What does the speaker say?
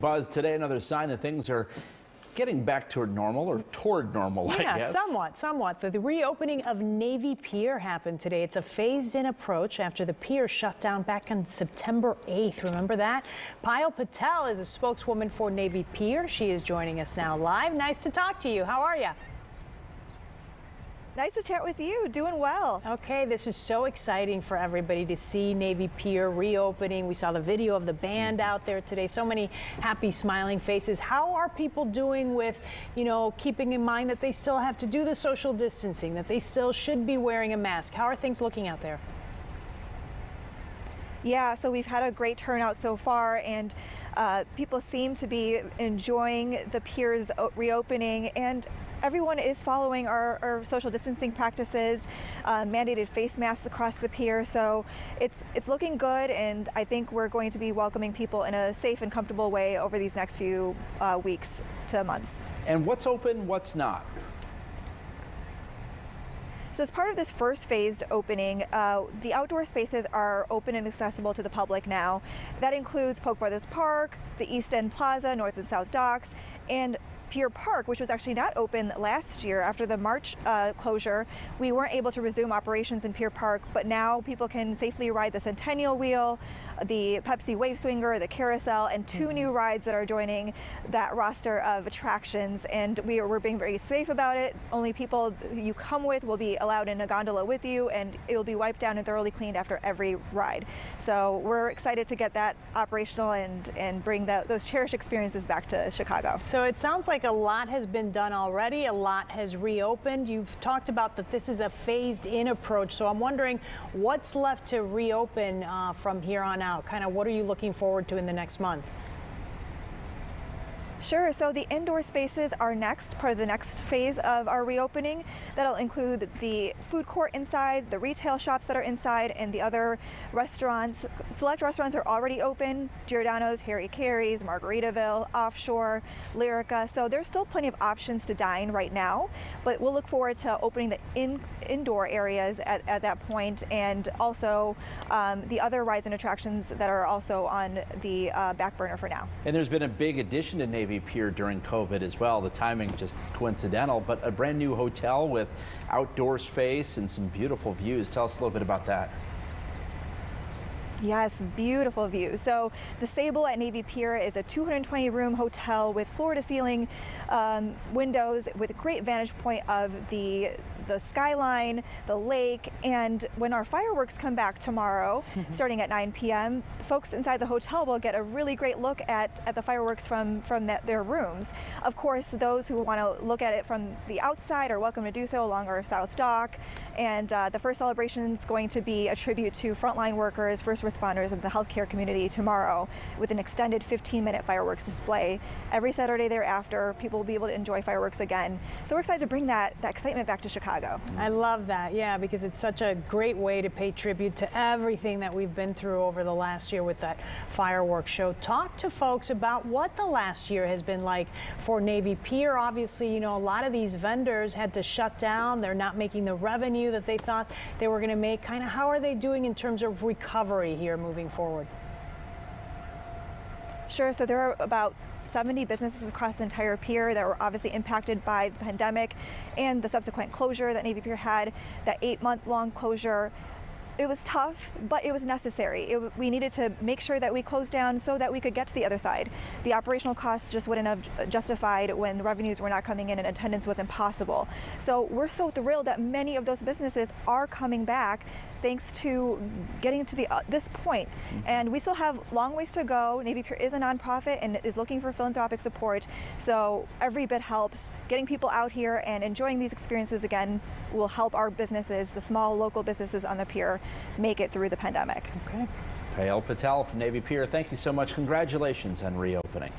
Buzz, today another sign that things are getting back toward normal or toward normal, I guess. Somewhat. The reopening of Navy Pier happened today. It's a phased-in approach after the pier shut down back on September 8th. Remember that? Payal Patel is a spokeswoman for Navy Pier. She is joining us now live. Nice to talk to you. How are you? Nice to chat with you. Doing well. Okay, this is so exciting for everybody to see Navy Pier reopening. We saw the video of the band out there today. So many happy, smiling faces. How are people doing with, keeping in mind that they still have to do the social distancing, that they still should be wearing a mask? How are things looking out there? Yeah, so we've had a great turnout so far, and people seem to be enjoying the pier's reopening, and everyone is following our social distancing practices, mandated face masks across the pier. So it's looking good, and I think we're going to be welcoming people in a safe and comfortable way over these next few weeks to months. And what's open, what's not? So as part of this first phased opening, the outdoor spaces are open and accessible to the public now. That includes Polk Brothers Park, the East End Plaza, North and South Docks, and Pier Park, which was actually not open last year after the March closure. We weren't able to resume operations in Pier Park, but now people can safely ride the Centennial Wheel, the Pepsi Wave Swinger, the Carousel, and two new rides that are joining that roster of attractions. And we're being very safe about it. Only people you come with will be allowed in a gondola with you, and it will be wiped down and thoroughly cleaned after every ride. So we're excited to get that operational and bring those cherished experiences back to Chicago. So it sounds like a lot has been done already. A lot has reopened. You've talked about that this is a phased-in approach. So I'm wondering what's left to reopen from here on out. Kind of what are you looking forward to in the next month? Sure. So the indoor spaces are next, part of the next phase of our reopening. That'll include the food court inside, the retail shops that are inside, and the other restaurants. Select restaurants are already open: Giordano's, Harry Carey's, Margaritaville, Offshore, Lyrica. So there's still plenty of options to dine right now, but we'll look forward to opening the indoor areas at that point, and also the other rides and attractions that are also on the back burner for now. And there's been a big addition to Navy Pier during COVID as well. The timing just coincidental, but a brand new hotel with outdoor space and some beautiful views. Tell us a little bit about that. Yes, beautiful view. So the Sable at Navy Pier is a 220-room hotel with floor-to-ceiling windows with a great vantage point of the skyline, the lake, and when our fireworks come back tomorrow, starting at 9 p.m., folks inside the hotel will get a really great look at the fireworks from their rooms. Of course, those who want to look at it from the outside are welcome to do so along our South Dock. And the first celebration is going to be a tribute to frontline workers, first responders, and the healthcare community tomorrow with an extended 15-minute fireworks display. Every Saturday thereafter, people will be able to enjoy fireworks again. So we're excited to bring that excitement back to Chicago. I love that, yeah, because it's such a great way to pay tribute to everything that we've been through over the last year with that fireworks show. Talk to folks about what the last year has been like for Navy Pier. Obviously, a lot of these vendors had to shut down. They're not making the revenue that they thought they were going to make. Kind of how are they doing in terms of recovery here moving forward? Sure. So there are about 70 businesses across the entire pier that were obviously impacted by the pandemic and the subsequent closure that Navy Pier had, that 8-month-long closure. It was tough, but it was necessary. We needed to make sure that we closed down so that we could get to the other side. The operational costs just wouldn't have justified when the revenues were not coming in and attendance was impossible. So we're so thrilled that many of those businesses are coming back thanks to getting to this point. And we still have long ways to go. Navy Pier is a nonprofit and is looking for philanthropic support. So every bit helps. Getting people out here and enjoying these experiences again will help our businesses, the small local businesses on the pier, make it through the pandemic. Okay. Payal Patel from Navy Pier, thank you so much. Congratulations on reopening.